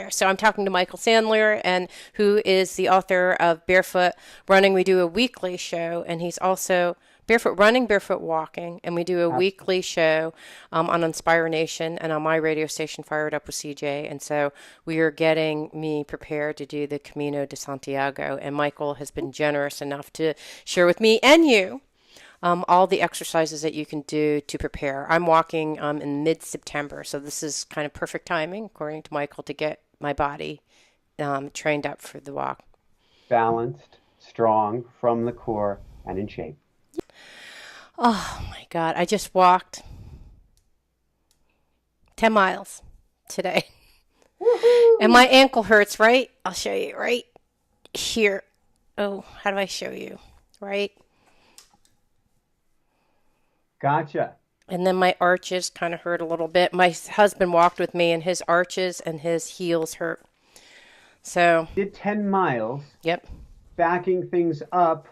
So I'm talking to Michael Sandler, and who is the author of Barefoot Running. We do a weekly show, and he's also Barefoot Running, Barefoot Walking, and we do a weekly show on Inspire Nation and on my radio station, Fired Up with CJ. And so we are getting me prepared to do the Camino de Santiago, and Michael has been generous enough to share with me and you all the exercises that you can do to prepare. I'm walking in mid-September, so this is kind of perfect timing, according to Michael, to get my body trained up for the walk. Balanced, strong from the core, and in shape. Oh my God, I just walked 10 miles today. Woohoo! And my ankle hurts, right? I'll show you right here. Oh, how do I show you? Right? Gotcha. And then my arches kind of hurt a little bit. My husband walked with me, and his arches and his heels hurt. So, Did 10 miles, yep. backing things up.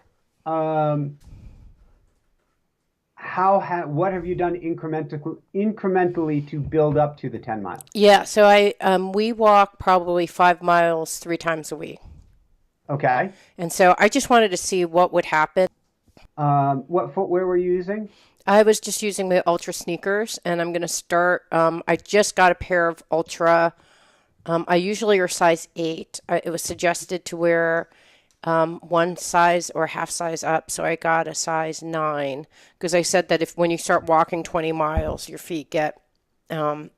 What have you done incrementally to build up to the 10 miles? Yeah, so we walk probably 5 miles 3 times a week. Okay. And so I just wanted to see what would happen. What footwear were you using? I was just using the Ultra sneakers, and I'm going to start. I just got a pair of Ultra. I usually are size 8. It was suggested to wear one size or half size up, so I got a size 9 because I said that if when you start walking 20 miles, your feet get, kind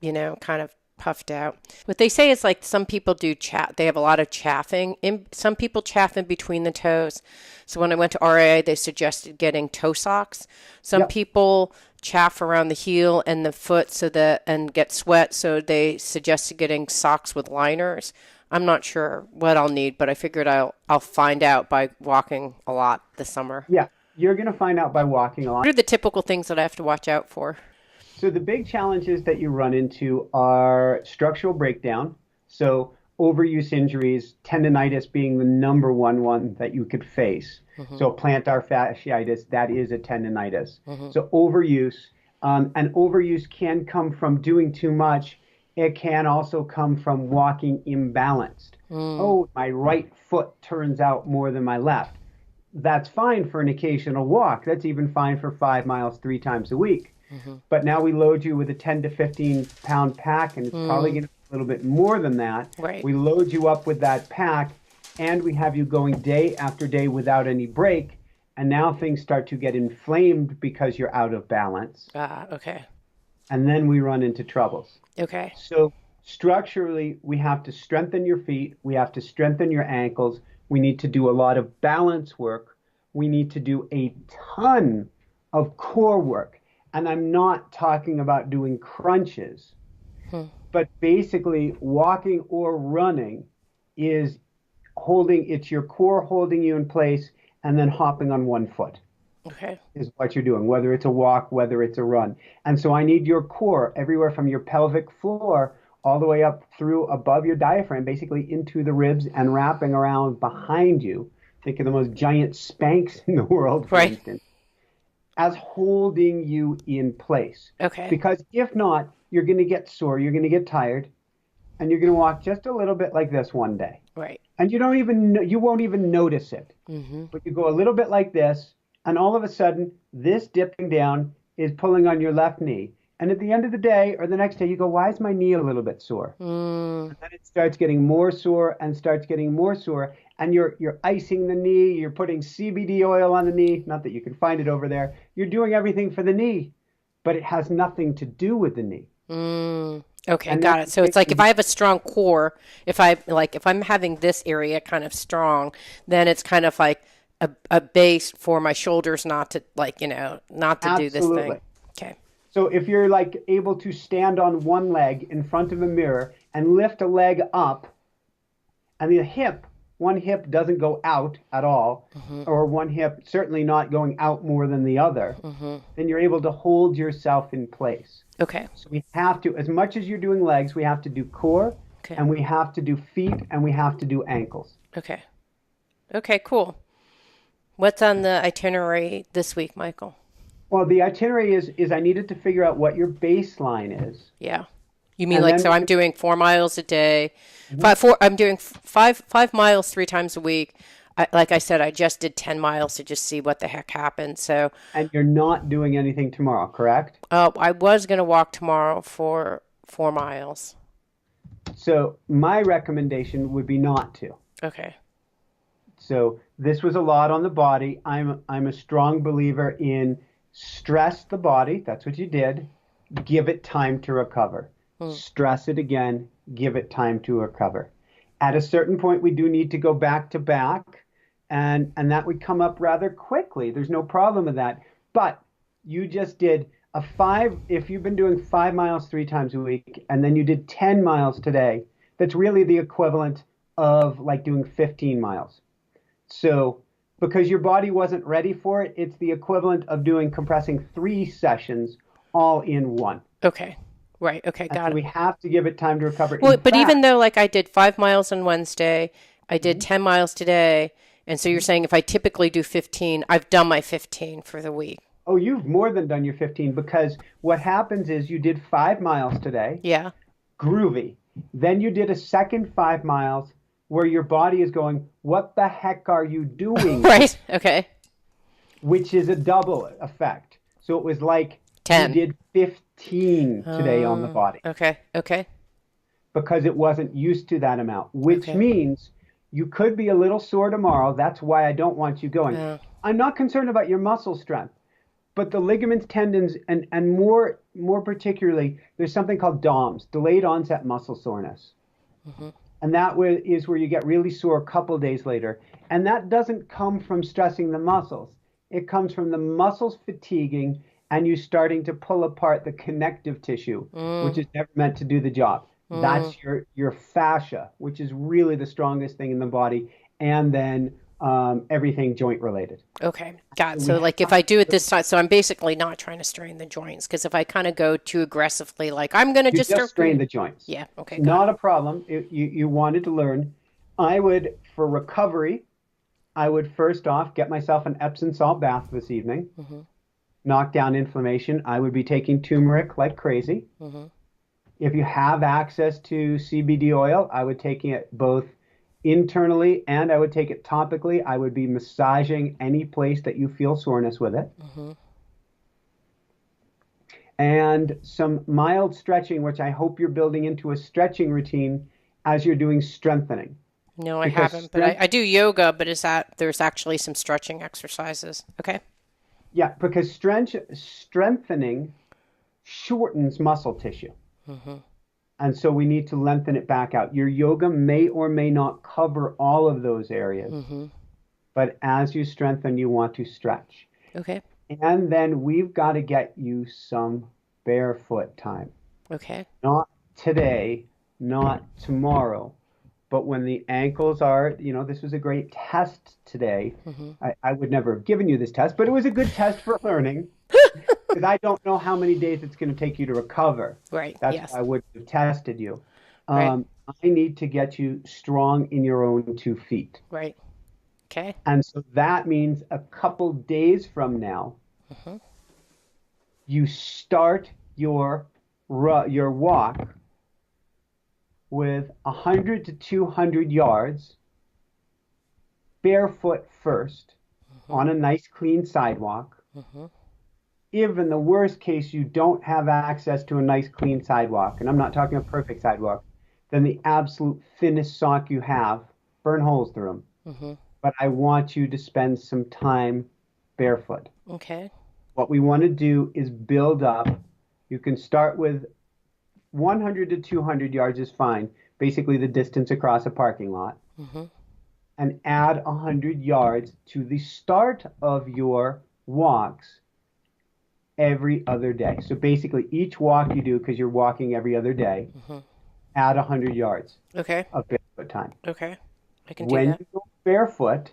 of puffed out. What they say is like some people do they have a lot of chafing. Some people chafe in between the toes. So when I went to RAA, they suggested getting toe socks. Some Yep. people chafe around the heel and the foot and get sweat, so they suggested getting socks with liners. I'm not sure what I'll need, but I figured I'll find out by walking a lot this summer. Yeah, you're going to find out by walking a lot. What are the typical things that I have to watch out for? So the big challenges that you run into are structural breakdown. So overuse injuries, tendonitis being the number one that you could face. So plantar fasciitis, that is a tendonitis. So overuse, and overuse can come from doing too much. It can also come from walking imbalanced. Oh, my right foot turns out more than my left. That's fine for an occasional walk. That's even fine for 5 miles 3 times a week. But now we load you with a 10 to 15 pound pack, and it's probably going to be a little bit more than that. Right. We load you up with that pack, and we have you going day after day without any break. And now things start to get inflamed because you're out of balance. Okay. And then we run into troubles. Okay. So structurally, we have to strengthen your feet. We have to strengthen your ankles. We need to do a lot of balance work. We need to do a ton of core work. And I'm not talking about doing crunches, but basically walking or running is it's your core holding you in place and then hopping on one foot. Okay. Is what you're doing, whether it's a walk, whether it's a run. And so I need your core everywhere from your pelvic floor all the way up through above your diaphragm, basically into the ribs and wrapping around behind you. Think of the most giant Spanx in the world, for Right. instance, as holding you in place. Okay. Because if not, you're going to get sore, you're going to get tired, and you're going to walk just a little bit like this one day. Right. And you won't even notice it. But you go a little bit like this, and all of a sudden, this dipping down is pulling on your left knee. And at the end of the day or the next day, you go, why is my knee a little bit sore? And then it starts getting more sore and starts getting more sore. And you're icing the knee. You're putting CBD oil on the knee. Not that you can find it over there. You're doing everything for the knee, but it has nothing to do with the knee. Okay, And got it. So it's like if I have a strong core, if I'm having this area kind of strong, then it's kind of like a base for my shoulders not to not to do this Absolutely. thing. Okay. So if you're like able to stand on one leg in front of a mirror and lift a leg up, and one hip doesn't go out at all, or one hip certainly not going out more than the other, then you're able to hold yourself in place. Okay. So we have to, as much as you're doing legs, we have to do core, Okay. and we have to do feet, and we have to do ankles. Okay. Okay, cool. What's on the itinerary this week, Michael? Well, the itinerary is I needed to figure out what your baseline is. Yeah. You mean And like, then so I'm doing 4 miles a day, I'm doing 5 miles 3 times a week. Like I said, I just did 10 miles to just see what the heck happened. So, and you're not doing anything tomorrow, correct? I was going to walk tomorrow for 4 miles. So my recommendation would be not to. Okay. So this was a lot on the body. I'm a strong believer in stress the body. That's what you did. Give it time to recover. Mm. Stress it again. Give it time to recover. At a certain point, we do need to go back to back, and that would come up rather quickly. There's no problem with that. But you just did a five. If you've been doing 5 miles 3 times a week, and then you did 10 miles today, that's really the equivalent of like doing 15 miles. So, because your body wasn't ready for it, it's the equivalent of doing compressing 3 sessions all in one. Okay. Right. Okay. And Got so it. we have to give it time to recover. Well, In but even fact, though like I did 5 miles on Wednesday, I did 10 miles today. And so you're saying if I typically do 15, I've done my 15 for the week. oh, you've more than done your 15 because what happens is you did 5 miles today, Yeah. groovy. Then you did a second 5 miles where your body is going, what the heck are you doing? Right. Okay. Which is a double effect. So it was like you 10. did 15 today on the body Okay. Okay. because it wasn't used to that amount, which Okay. means you could be a little sore tomorrow. That's why I don't want you going. Yeah. I'm not concerned about your muscle strength, but the ligaments, tendons, and more particularly, there's something called DOMS, delayed onset muscle soreness. And that is where you get really sore a couple days later. And that doesn't come from stressing the muscles. It comes from the muscles fatiguing and you starting to pull apart the connective tissue, which is never meant to do the job. That's your fascia, which is really the strongest thing in the body, and then everything joint related. Okay. Got it. We So like if I do it this time, so I'm basically not trying to strain the joints because if I kind of go too aggressively, like I'm going to You just just start. strain the joints. Yeah. Okay. Got Not it. a problem. You wanted to learn. I would, for recovery, I would first off get myself an Epsom salt bath this evening, knock down inflammation. I would be taking turmeric like crazy. If you have access to CBD oil, I would take it both internally and I would take it topically. I would be massaging any place that you feel soreness with it. And some mild stretching, which I hope you're building into a stretching routine as you're doing strengthening. No, I Because haven't, but I do yoga, but there's actually some stretching exercises. Okay. yeah, because strengthening shortens muscle tissue. And so we need to lengthen it back out. Your yoga may or may not cover all of those areas, but as you strengthen, you want to stretch. Okay. And then we've got to get you some barefoot time. Okay. Not today, not tomorrow, but when the ankles are, this was a great test today. I would never have given you this test, but it was a good test for learning because I don't know how many days it's going to take you to recover. Right. That's Yes. why I would have tested you. Right. I need to get you strong in your own 2 feet. Right. Okay. And so that means a couple days from now, you start your walk with 100 to 200 yards barefoot first on a nice clean sidewalk. If in the worst case you don't have access to a nice clean sidewalk, and I'm not talking a perfect sidewalk, then the absolute thinnest sock you have, burn holes through them. But I want you to spend some time barefoot. Okay. What we want to do is build up. You can start with 100 to 200 yards is fine, basically the distance across a parking lot, and add 100 yards to the start of your walks every other day. So basically each walk you do, because you're walking every other day, add 100 yards Okay. of barefoot time. Okay. I can do When that. you go barefoot,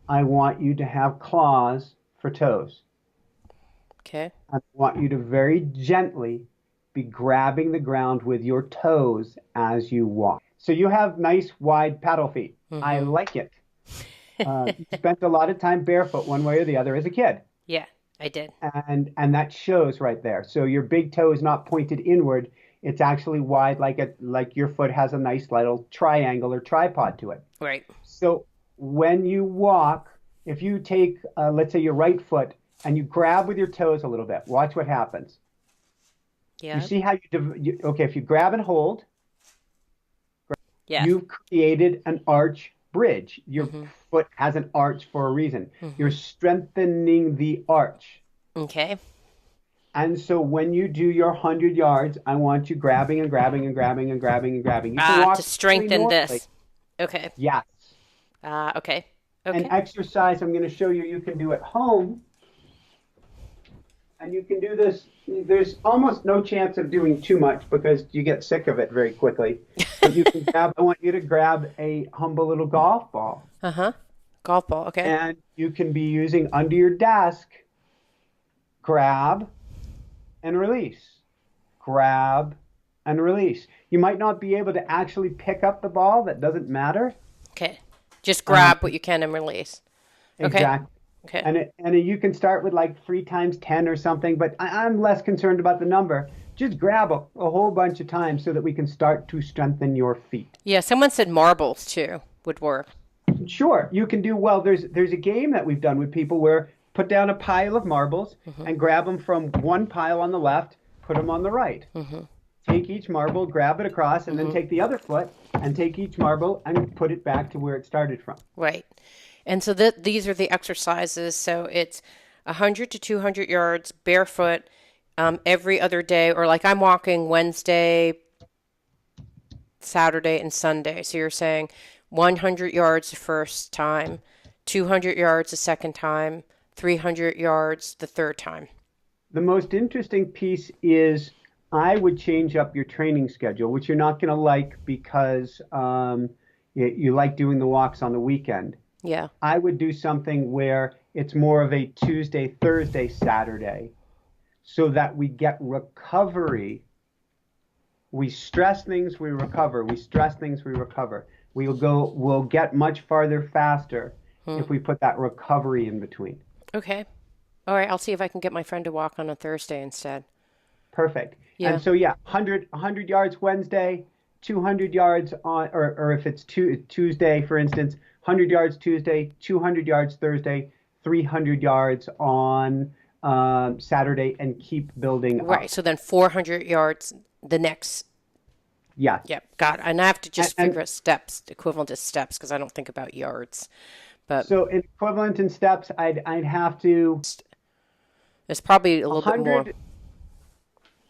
I want you to have claws for toes. Okay. I want you to very gently be grabbing the ground with your toes as you walk. So you have nice wide paddle feet. I like it. You spent a lot of time barefoot one way or the other as a kid. Yeah, I did. And that shows right there. So your big toe is not pointed inward. It's actually wide, like your foot has a nice little triangle or tripod to it. Right. So when you walk, if you take, let's say, your right foot and you grab with your toes a little bit, watch what happens. You Yeah. see how okay, if you grab and hold, Yes. you've created an arch bridge. Your Mm-hmm. foot has an arch for a reason. You're Mm-hmm. strengthening the arch. Okay. And so when you do your 100 yards, I want you grabbing and grabbing and grabbing and grabbing and grabbing. You can Ah, to walk really strengthen normally. this. Okay. Yes. Okay. An Okay. exercise I'm going to show you you can do at home. And you can do this. There's almost no chance of doing too much because you get sick of it very quickly. But you can grab, I want you to grab a humble little golf ball. Uh-huh. Golf ball. Okay. And you can be using under your desk, grab and release. Grab and release. You might not be able to actually pick up the ball. That doesn't matter. Okay. Just Um, grab what you can and release. Okay. exactly. Okay. And you can start with like 3 times 10 or something, but I'm less concerned about the number. Just grab a whole bunch of times so that we can start to strengthen your feet. Yeah, someone said marbles too would work. Sure, you can do well. There's a game that we've done with people where put down a pile of marbles Mm-hmm. and grab them from one pile on the left, put them on the right. Mm-hmm. Take each marble, grab it across, and then Mm-hmm. take the other foot and take each marble and put it back to where it started from. Right. And so these are the exercises. So it's 100 to 200 yards barefoot every other day, or like I'm walking Wednesday, Saturday, and Sunday. So you're saying 100 yards the first time, 200 yards the second time, 300 yards the third time. The most interesting piece is I would change up your training schedule, which you're not going to like because you like doing the walks on the weekend. Yeah. I would do something where it's more of a Tuesday, Thursday, Saturday, so that we get recovery. We stress things, we recover. We stress things, we recover. We'll get much farther faster Hmm. if we put that recovery in between. Okay. All right. I'll see if I can get my friend to walk on a Thursday instead. Perfect. And Yeah. so yeah, 100 yards Wednesday, 200 yards on, or if it's Tuesday, for instance, 100 yards Tuesday, 200 yards Thursday, 300 yards on Saturday, and keep building Right. up. So then 400 yards the next. Yes. Yep. Got it. And I have to just And figure out steps, equivalent to steps, because I don't think about yards. But so in equivalent in steps, I'd have to it's probably a little bit more. 100.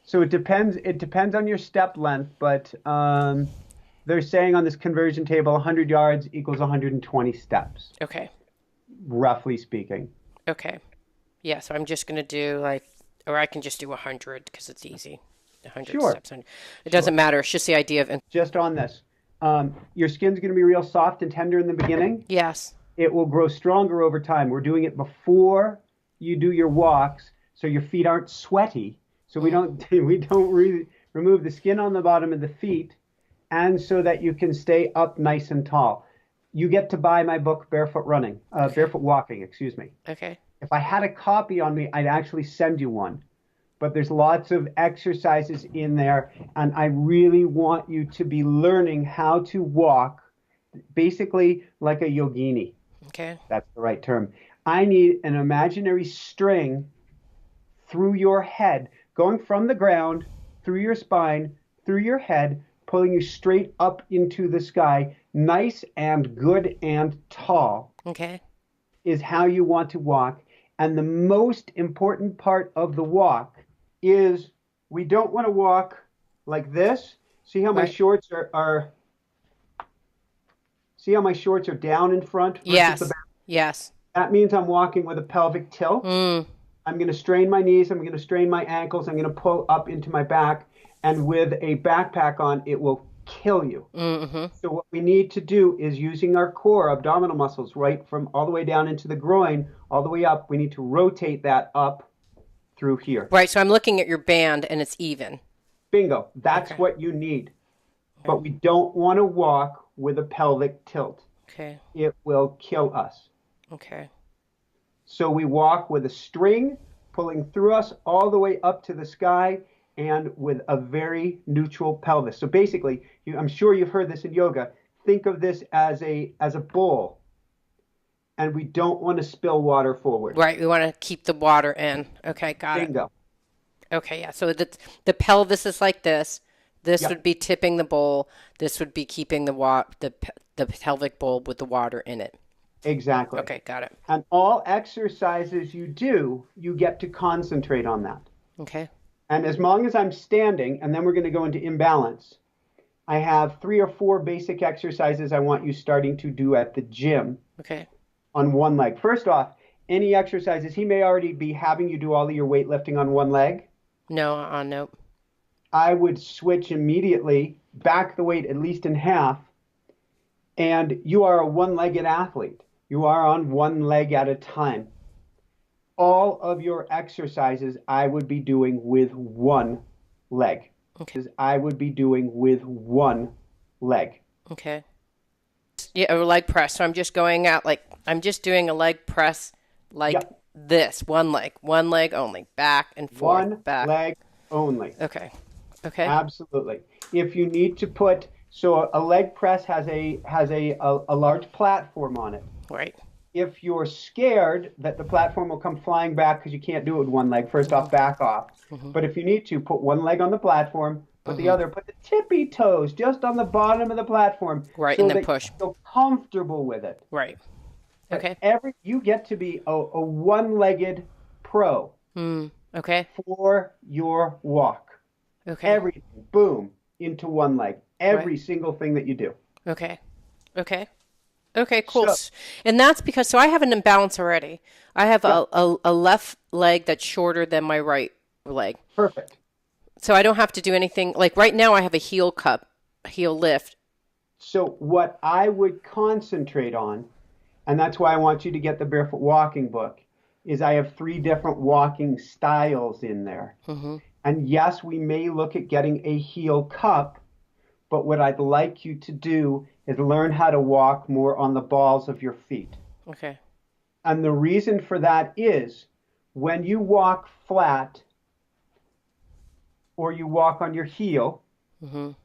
So it depends on your step length, but they're saying on this conversion table 100 yards equals 120 steps, Okay. roughly speaking. Okay. Yeah. So I'm just going to do like, or I can just do 100 because it's easy. 100 Sure, steps. 100. It sure. doesn't matter. It's just the idea of, Just on this. Your skin's going to be real soft and tender in the beginning. yes. It will grow stronger over time. We're doing it before you do your walks, so your feet aren't sweaty. So we don't remove the skin on the bottom of the feet, and so that you can stay up nice and tall. You get to buy my book, Barefoot Walking, excuse me. Okay. If I had a copy on me, I'd actually send you one. But there's lots of exercises in there, and I really want you to be learning how to walk basically like a yogini. Okay. That's the right term. I need an imaginary string through your head, going from the ground, through your spine, through your head, pulling you straight up into the sky, nice and good and tall, Okay. is how you want to walk. And the most important part of the walk is we don't want to walk like this. See how my Right. shorts are see how my shorts are down in front versus the Yes. back? Yes. That means I'm walking with a pelvic tilt. Mm. I'm going to strain my knees. I'm going to strain my ankles. I'm going to pull up into my back. And with a backpack on, it will kill you. Mm-hmm. So what we need to do is using our core abdominal muscles, right from all the way down into the groin, all the way up. We need to rotate that up through here. Right. So I'm looking at your band and it's even. Bingo. That's Okay. what you need. But we don't want to walk with a pelvic tilt. Okay. It will kill us. Okay. So we walk with a string pulling through us all the way up to the sky, and with a very neutral pelvis. So basically, I'm sure you've heard this in yoga. Think of this as a bowl, and we don't want to spill water forward. Right. We want to keep the water in. Okay, got it. Bingo. Okay, yeah. So the pelvis is like this. This would Yep, be tipping the bowl. This would be keeping the pelvic bowl with the water in it. exactly. Okay, got it. And all exercises you do, you get to concentrate on that. Okay. And as long as I'm standing, and then we're going to go into imbalance, I have 3 or 4 basic exercises I want you starting to do at the gym Okay. on one leg. First off, any exercises, he may already be having you do all of your weightlifting on one leg. No, nope. I would switch immediately, back the weight at least in half, and you are a one-legged athlete. You are on one leg at a time. All of your exercises I would be doing with one leg. Okay. I would be doing with one leg. Okay. Yeah, a leg press. So I'm just going out like I'm just doing a leg press like Yep. this. One leg only. Back and forth. One Back. leg only. Okay. Okay. Absolutely. If you need to put, so a leg press has a large platform on it. Right. If you're scared that the platform will come flying back because you can't do it with one leg, first off, back off. But if you need to, put one leg on the platform, put the other, put the tippy toes just on the bottom of the platform, Right, so and then that push. you feel comfortable with it. Right. Okay. You get to be a one-legged pro Okay. for your walk. Okay. Everything, boom, into one leg. Every Right. single thing that you do. Okay. Okay. Okay, cool. So, And that's because, so I have an imbalance already. I have yeah, a left leg that's shorter than my right leg. perfect. So I don't have to do anything. Like right now, I have a heel cup, a heel lift. So what I would concentrate on, and that's why I want you to get the Barefoot Walking book, is I have 3 different walking styles in there. And yes, we may look at getting a heel cup, but what I'd like you to do is learn how to walk more on the balls of your feet. Okay. And the reason for that is when you walk flat or you walk on your heel,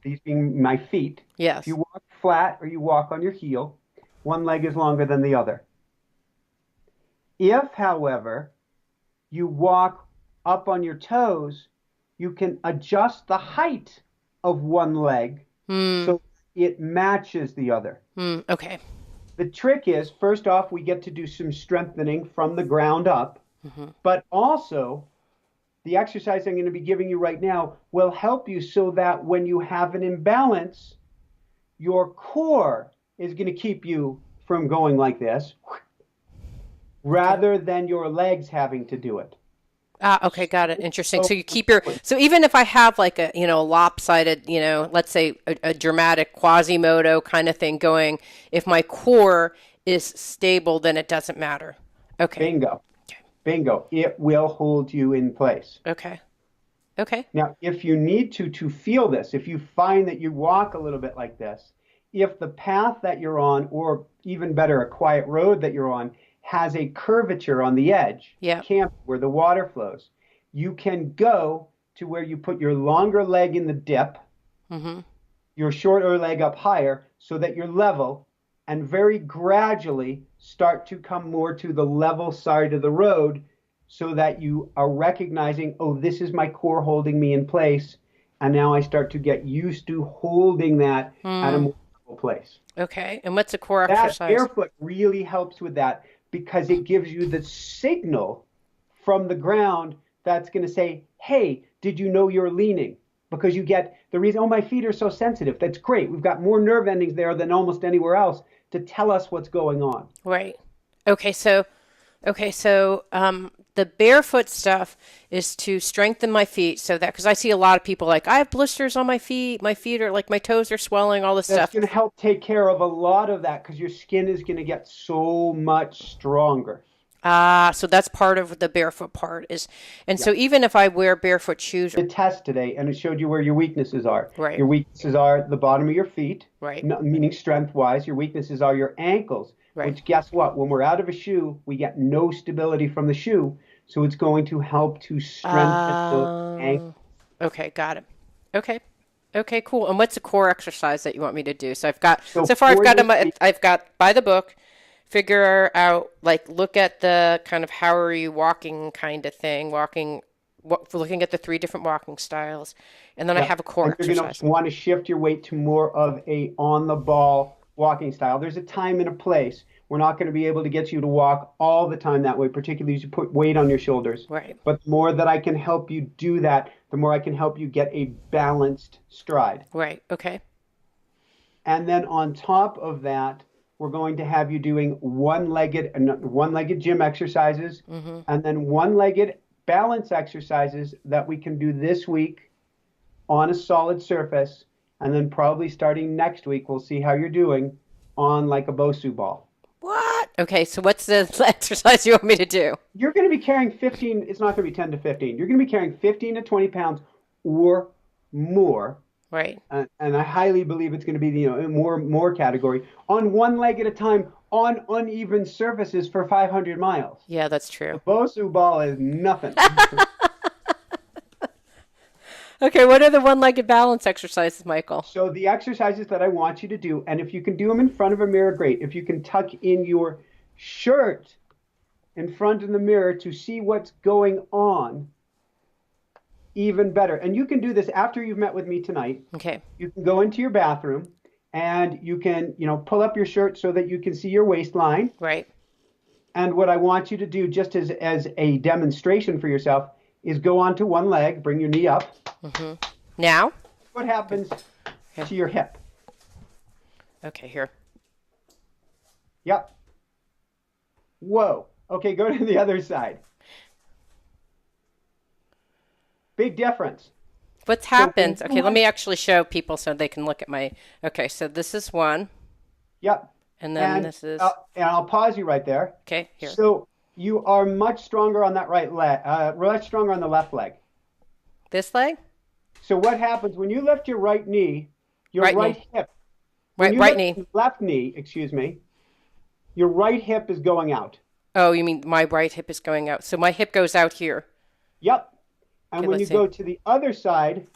these being my feet, if Yes. you walk flat or you walk on your heel, one leg is longer than the other. If, however, you walk up on your toes, you can adjust the height of one leg so it matches the other. Okay. The trick is, first off, we get to do some strengthening from the ground up, but also the exercise I'm going to be giving you right now will help you so that when you have an imbalance, your core is going to keep you from going like this rather than your legs having to do it. Ah, okay, got it. Interesting. So So you keep your, so even if I have like a, lopsided, let's say a dramatic Quasimodo kind of thing going, if my core is stable, then it doesn't matter. Okay. Bingo. Bingo. It will hold you in place. Okay. Okay. Now, if you need to feel this, if you find that you walk a little bit like this, if the path that you're on, or even better, a quiet road that you're on, has a curvature on the edge, Yeah. camp where the water flows, you can go to where you put your longer leg in the dip, your shorter leg up higher, so that you're level, and very gradually start to come more to the level side of the road so that you are recognizing, oh, this is my core holding me in place. And now I start to get used to holding that at a more level place. Okay. And what's a core That exercise? barefoot really helps with that because it gives you the signal from the ground that's going to say, hey, did you know you're leaning? Because you get the reason, oh, my feet are so sensitive. That's great. We've got more nerve endings there than almost anywhere else to tell us what's going on. Right. Okay. So the barefoot stuff is to strengthen my feet so that, because I see a lot of people like, I have blisters on my feet. My feet are like, my toes are swelling, all this That's stuff. going to help take care of a lot of that because your skin is going to get so much stronger. So that's part of the barefoot part is, and so even if I wear barefoot shoes, The test today, and it showed you where your weaknesses are. Right. Your weaknesses are the bottom of your feet, Right. Meaning strength-wise. Your weaknesses are your ankles, Right. which guess what? When we're out of a shoe, we get no stability from the shoe. So it's going to help to strengthen those ankles. Okay, got it. Okay. Okay, cool. And what's the core exercise that you want me to do? So So so far I've for got this them, week, I've got by the book, figure out, like, look at the kind of how are you walking kind of thing, looking at the three different walking styles. And then I yeah, have a core and you're going exercise. to want to shift your weight to more of a on the ball walking style. There's a time and a place. We're not going to be able to get you to walk all the time that way, particularly as you put weight on your shoulders. Right. But the more that I can help you do that, the more I can help you get a balanced stride. Right. Okay. And then on top of that, we're going to have you doing one-legged gym exercises, Mm-hmm. and then one-legged balance exercises that we can do this week on a solid surface, and then probably starting next week, we'll see how you're doing on like a Bosu ball. What? Okay, so what's the exercise you want me to do? You're going to be carrying 15, it's not going to be 10 to 15. You're going to be carrying 15 to 20 pounds or more. Right. And I highly believe it's going to be the more category on one leg at a time on uneven surfaces for 500 miles. Yeah, that's The true. Bosu ball is nothing. Okay, what are the one-legged balance exercises, Michael? So the exercises that I want you to do, and if you can do them in front of a mirror, great. If you can tuck in your shirt in front of the mirror to see what's going on, even better. And you can do this after you've met with me tonight. Okay. You can go into your bathroom and you can, pull up your shirt so that you can see your waistline. Right. And what I want you to do, just as a demonstration for yourself, is go onto one leg, bring your knee up. Mm-hmm. Now? What happens Okay. to your hip? Okay, here. Yep. Whoa. Okay, go to the other side. Big difference. What's So when happened? you Okay, let want- me actually show people so they can look at my. Okay, so this is one, Yep. and then And, this is. and I'll pause you right there. Okay, here. So you are much stronger on that right leg, much stronger on the left leg. This leg? So what happens when you lift your right knee, your Right right knee. hip, when Right, you right lift knee. your left knee, excuse me, your right hip is going out. Oh, you mean my right hip is going out. So my hip goes out here. Yep. And Okay, when you let's see. go to the other side,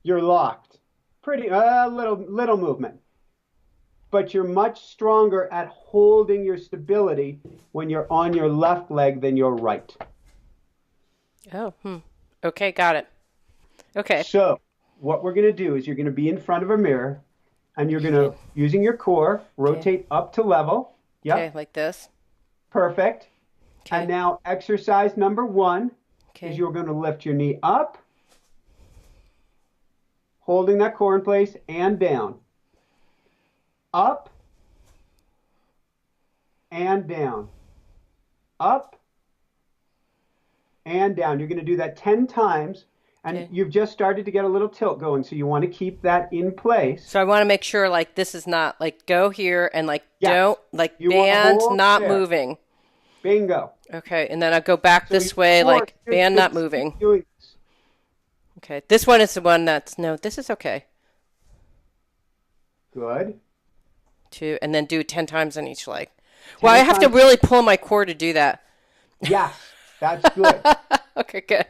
you're locked. Pretty little movement. But you're much stronger at holding your stability when you're on your left leg than your right. Oh, Okay, got it. Okay. So what we're going to do is you're going to be in front of a mirror and you're going to, using your core, rotate up to level. Yep. Okay, like this. Perfect. Okay. And now exercise number 1 Okay. is you're going to lift your knee up, holding that core in place, and down. Up and down. Up and down. You're going to do that 10 times. And Okay. you've just started to get a little tilt going, so you want to keep that in place. So I want to make sure, like, this is not, like, go here and, like, Yes. don't, like, You wanna band hold not there. moving. Bingo. Okay, and then I'll go back So this your way, core like, should band not just keep moving. doing this. Okay, this one is the one that's, no, this is okay. Good. And then do 10 times on each leg. Well, I 10 have to times. really pull my core to do that. Yes, that's good. Okay, good.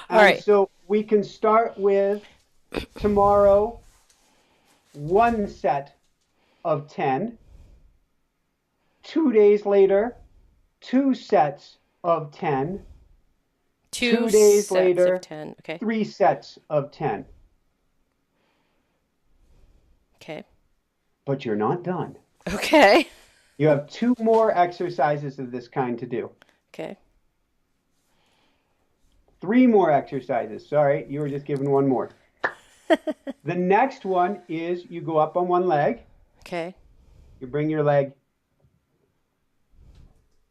All And right. so we can start with tomorrow, 1 set of 10. 2 days later, 2 sets of 10. 2 days sets later, of 10. Okay. 3 sets of 10. Okay. But you're not done. Okay. You have 2 more exercises of this kind to do. Okay. 3 more exercises. Sorry, you were just given 1 more. The next one is you go up on one leg. Okay. You bring your leg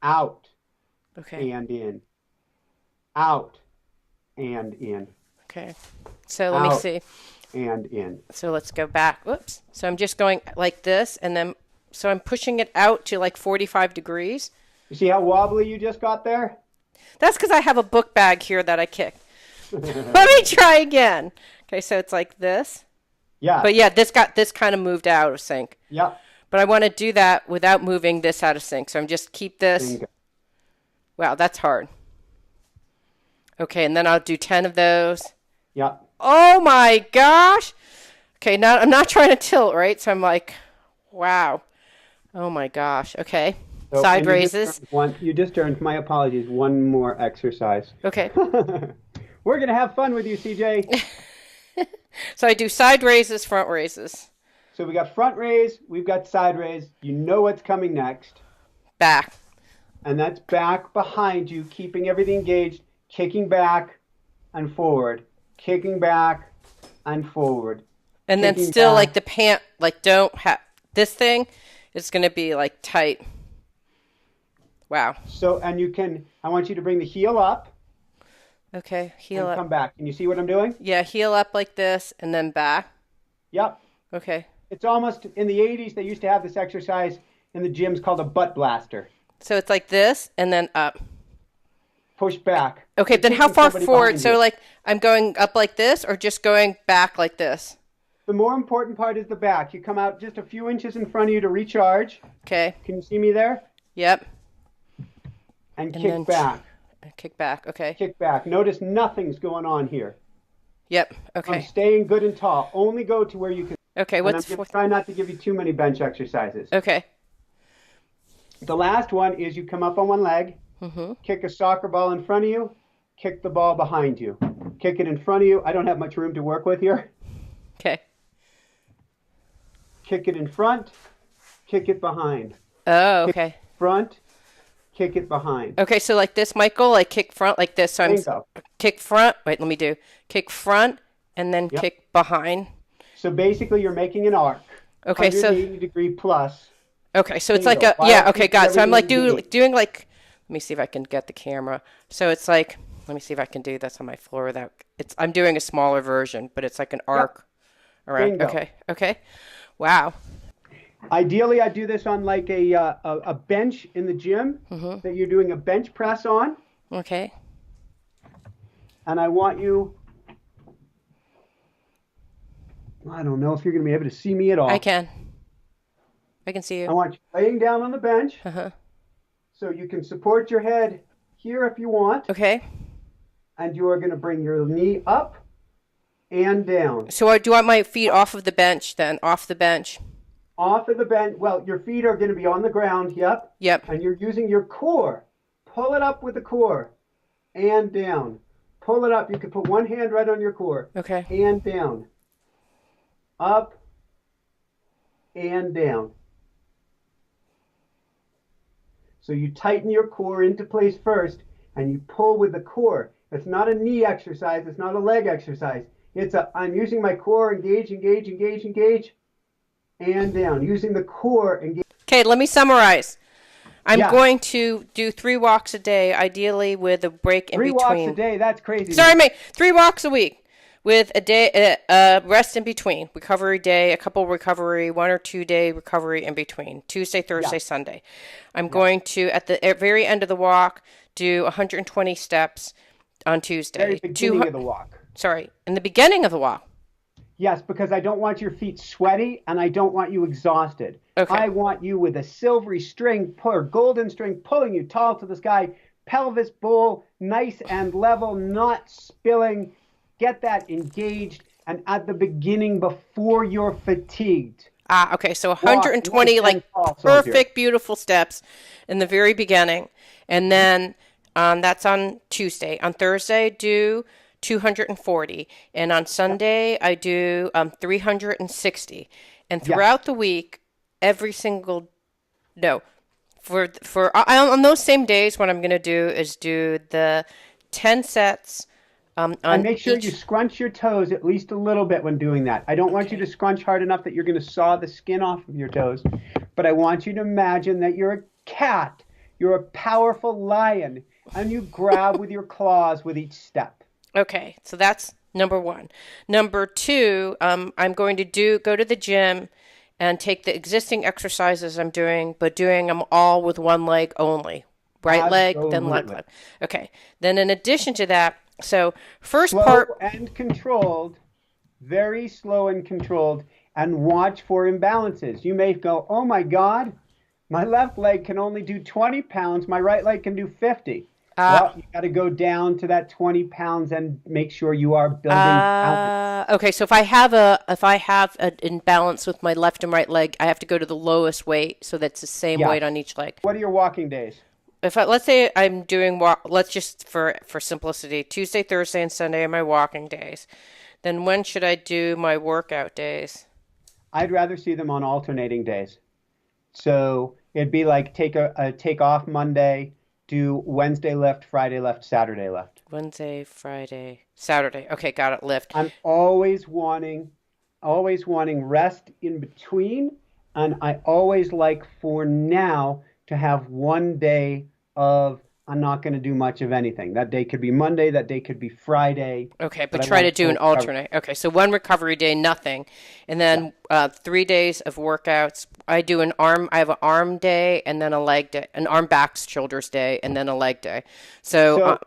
out Okay. and in. Out and in. Okay. So let me Out. see. And in. So let's go back. Whoops. So I'm just going like this, and then, so I'm pushing it out to like 45 degrees. You see how wobbly you just got there? That's because I have a book bag here that I kicked. Let me try again. Okay, so it's like this. Yeah. But yeah, this kind of moved out of sync. Yep. But I want to do that without moving this out of sync. So I'm just keep this. Bingo. Wow, that's hard. Okay, and then I'll do 10 of those. Yep. Oh my gosh. Okay, now I'm not trying to tilt, right? So I'm like, wow. Oh my gosh. Okay. So, Side and raises. you just earned, my apologies, one more exercise. Okay. We're going to have fun with you, CJ. So I do side raises, front raises. So we got front raise, we've got side raise. You know what's coming next. Back. And that's back behind you, keeping everything engaged, kicking back and forward, kicking back and forward. And then Kicking still back. like the pant, like don't have, this thing is going to be like tight. Wow. So, and I want you to bring the heel up Okay, heel and up. come back. Can you see what I'm doing? Yeah, heel up like this and then back. Yep. Okay. It's almost, in the 80s, they used to have this exercise in the gyms called a butt blaster. So it's like this and then up. Push back. Okay, You're then how keeping far somebody forward? behind So you. like I'm going up like this or just going back like this? The more important part is the back. You come out just a few inches in front of you to recharge. Okay. Can you see me there? Yep. And And kick then back. kick back. Okay. Kick back. Notice nothing's going on here. Yep. I'm Okay. staying good and tall. Only go to where you can. Okay. And I'm What's going fourth? to try not to give you too many bench exercises. Okay. The last one is you come up on one leg, kick a soccer ball in front of you, kick the ball behind you. Kick it in front of you. I don't have much room to work with here. Okay. Kick it in front, kick it behind. Oh, okay. Front, kick it behind. Okay, so like this, Michael, like kick front like this. So I'm Bingo. kick front. Wait, let me do kick front and then Yep. kick behind. So basically you're making an arc. Okay, so 180-degree plus. okay, so it's Bingo. like a While yeah. Okay, keeping got it. So I'm like everything engaged. doing like. Let me see if I can get the camera. So it's like let me see if I can do this on my floor without. It's I'm doing a smaller version, but it's like an arc around. Bingo. Okay, okay. Wow. Ideally, I do this on like a bench in the gym that you're doing a bench press on. Okay. And I want you, I don't know if you're going to be able to see me at all. I can. I can see I you. want you laying down on the bench Uh-huh. so you can support your head here if you want. Okay. And you are going to bring your knee up and down. So I do want my feet off of the bench then, off the bench. Off of the bench. Well, your feet are going to be on the ground. Yep. Yep. And you're using your core. Pull it up with the core and down. Pull it up. You can put one hand right on your core. Okay. And down. Up and down. So you tighten your core into place first and you pull with the core. It's not a knee exercise. It's not a leg exercise. I'm using my core, engage, engage, engage, engage, and down. Using the core, engage. Okay, let me summarize. I'm Yeah. going to do 3 walks a day, ideally with a break in 3 between. walks a day, that's crazy. Sorry, mate. 3 walks a week with a day, rest in between. Recovery day, a couple recovery, 1 or 2 day recovery in between. Tuesday, Thursday, Sunday. I'm going to, at the very end of the walk, do 120 steps on Tuesday. Very beginning of the walk. Sorry, in the beginning of the walk. Yes, because I don't want your feet sweaty and I don't want you exhausted. Okay. I want you with a silvery string or golden string pulling you tall to the sky, pelvis bowl, nice and level, not spilling. Get that engaged and at the beginning before you're fatigued. Ah, okay. So 120 nice like and tall, soldier. perfect, beautiful steps in the very beginning, and then that's on Tuesday. On Thursday, do 240, and on Sunday I do 360. And throughout the week, every single no, on those same days, what I'm gonna do is do the 10 sets. On And make sure each, you scrunch your toes at least a little bit when doing that. I don't want you to scrunch hard enough that you're going to saw the skin off of your toes, but I want you to imagine that you're a cat, you're a powerful lion, and you grab with your claws with each step. Okay, so that's number 1. Number 2, I'm going to go to the gym and take the existing exercises I'm doing, but doing them all with one leg only. Right leg, then left Absolutely. leg. Okay. Then in addition to that, so first Slow part, and controlled, very slow and controlled, and watch for imbalances. You may go, oh my God, my left leg can only do 20 pounds, my right leg can do 50. Uh, Well, you got to go down to that 20 pounds and make sure you are building balance. okay. So if I have an imbalance with my left and right leg, I have to go to the lowest weight, so that's the same weight Yes. on each leg. What are your walking days? If I, let's say I'm doing walk, let's just for simplicity, Tuesday, Thursday, and Sunday are my walking days. Then when should I do my workout days? I'd rather see them on alternating days. So it'd be like take off Monday, do Wednesday lift, Friday lift, Saturday lift. Wednesday, Friday, Saturday. Okay, got it. Lift. I'm always wanting rest in between, and I always like for now to have one day of I'm not going to do much of anything. That day could be Monday, that day could be Friday, Okay, but but I try want to a do an full recovery. alternate. Okay, so one recovery day, nothing, and Yeah. then 3 days of workouts. I do an arm. I have an arm day, and then a leg day, an arm, back, shoulders day, and then a leg day. So So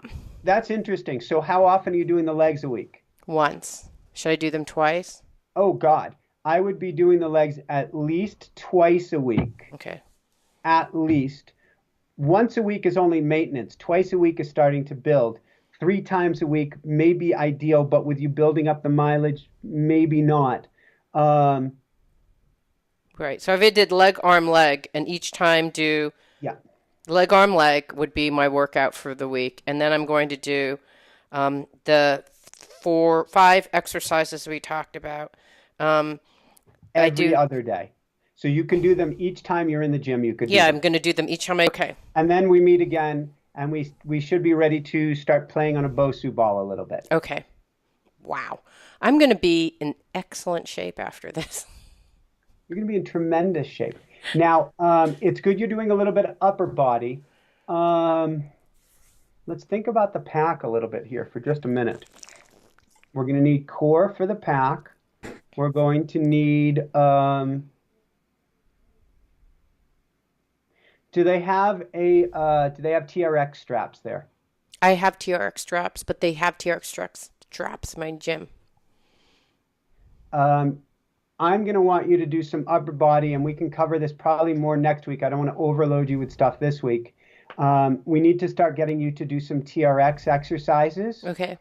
that's interesting. So how often are you doing the legs a week? once. Should I do them twice? Oh God, I would be doing the legs at least twice a week. Okay. At least. Once a week is only maintenance. Twice a week is starting to build. 3 times a week may be ideal, but with you building up the mileage, maybe not. Um, Right. So if I did leg, arm, leg, and each time do yeah, leg, arm, leg would be my workout for the week, and then I'm going to do the 5 exercises we talked about. Um, I every do. other day. So you can do them each time you're in the gym, you could do Yeah, I'm them. going to do them each time. Okay. And then we meet again and we should be ready to start playing on a Bosu ball a little bit. Okay. Wow. I'm going to be in excellent shape after this. You're going to be in tremendous shape. Now, it's good you're doing a little bit of upper body. Um, let's think about the pack a little bit here for just a minute. We're going to need core for the pack. We're going to need, do they have TRX straps there? I have TRX straps, but they have TRX straps in my gym. Um, I'm going to want you to do some upper body, and we can cover this probably more next week. I don't want to overload you with stuff this week. We need to start getting you to do some TRX exercises Okay.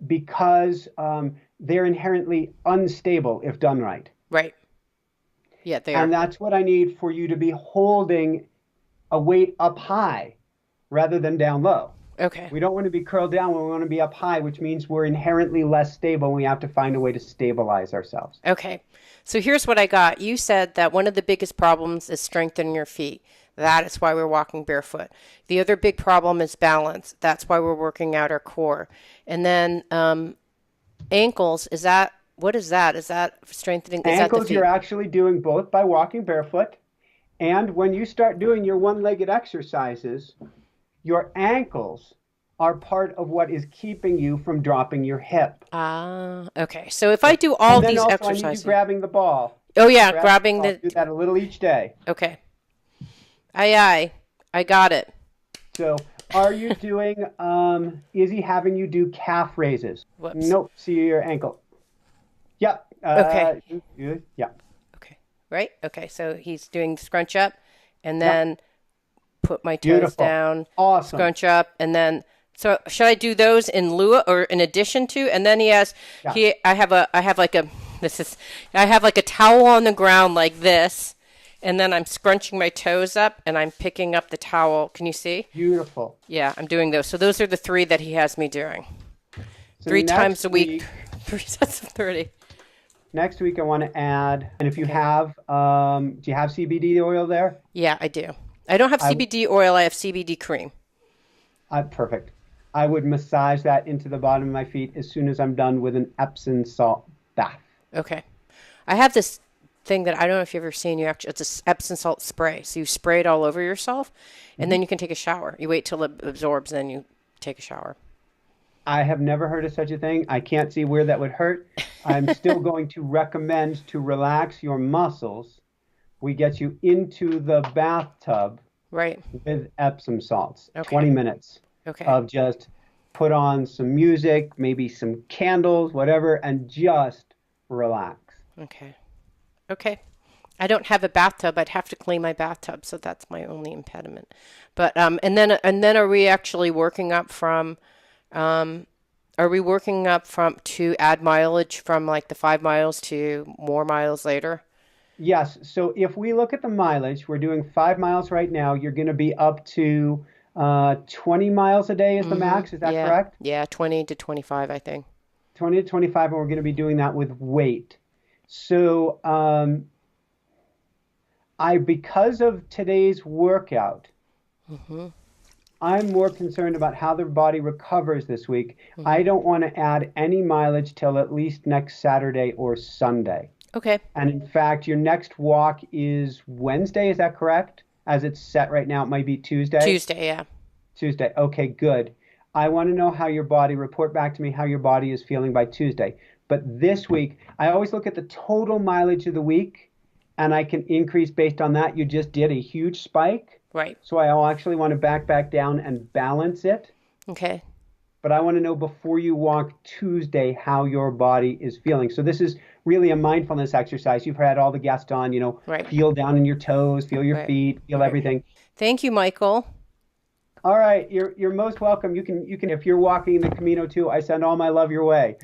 because they're inherently unstable if done right. Right. Yeah, they And are. that's what I need for you to be holding a weight up high rather than down low. Okay. We don't want to be curled down. We want to be up high, which means we're inherently less stable. We have to find a way to stabilize ourselves. Okay. So here's what I got. You said that one of the biggest problems is strengthening your feet. That is why we're walking barefoot. The other big problem is balance. That's why we're working out our core. And then ankles, is that, what is that? Is that strengthening? Is that the Ankles, you're feet? actually doing both by walking barefoot. And when you start doing your one-legged exercises, your ankles are part of what is keeping you from dropping your hip. Ah, okay. So if I do all And then these also, I need you exercises, grabbing the ball. oh yeah, Grabbing the grabbing ball. the, Do that a little each day. okay. Aye, I got it. So, are you doing, is he having you do calf raises? Whoops. Nope. See your ankle. Yep. Okay. Good. Yeah. Okay. Right? Okay. So he's doing scrunch up and Yep. then put my toes Beautiful. down, Awesome. scrunch up, and then so should I do those in lieu or in addition to? And then he has Yeah. I have like a this is I have like a towel on the ground like this, and then I'm scrunching my toes up and I'm picking up the towel. Can you see? Beautiful. Yeah, I'm doing those. So those are the 3 that he has me doing. So 3 times a week, 3 sets of 30. next week I want to add, and if you have, do you have CBD oil there? Yeah, I do. I don't have I, CBD oil. I have CBD cream. Perfect. I would massage that into the bottom of my feet as soon as I'm done with an Epsom salt bath. Okay. I have this thing that I don't know if you've ever seen. It's a Epsom salt spray. So you spray it all over yourself, and then you can take a shower. You wait till it absorbs, then you take a shower. I have never heard of such a thing. I can't see where that would hurt. I'm still going to recommend to relax your muscles. We get you into the bathtub Right. with Epsom salts. Okay. 20 minutes Okay. of just put on some music, maybe some candles, whatever, and just relax. Okay. Okay. I don't have a bathtub. I'd have to clean my bathtub, so that's my only impediment. But and then are we actually working up from are we working up from to add mileage from like the 5 miles to more miles later? Yes. So if we look at the mileage, we're doing 5 miles right now. You're going to be up to 20 miles a day is the max. Is that Yeah. correct? Yeah, 20 to 25, I think. 20 to 25, and we're going to be doing that with weight. So because of today's workout, I'm more concerned about how the body recovers this week. I don't want to add any mileage till at least next Saturday or Sunday. Okay. And in fact, your next walk is Wednesday, is that correct? As it's set right now, it might be Tuesday. Tuesday, yeah. Tuesday. Okay, good. I want to know how your body, report back to me how your body is feeling by Tuesday. But this week, I always look at the total mileage of the week and I can increase based on that. You just did a huge spike. Right. So I actually want to back down and balance it. Okay. But I want to know before you walk Tuesday how your body is feeling. So this is really a mindfulness exercise. You've had all the guests on, Right. feel down in your toes, feel your Right. feet, feel Right. everything. Thank you, Michael. All right, you're most welcome. You can if you're walking the Camino too, I send all my love your way.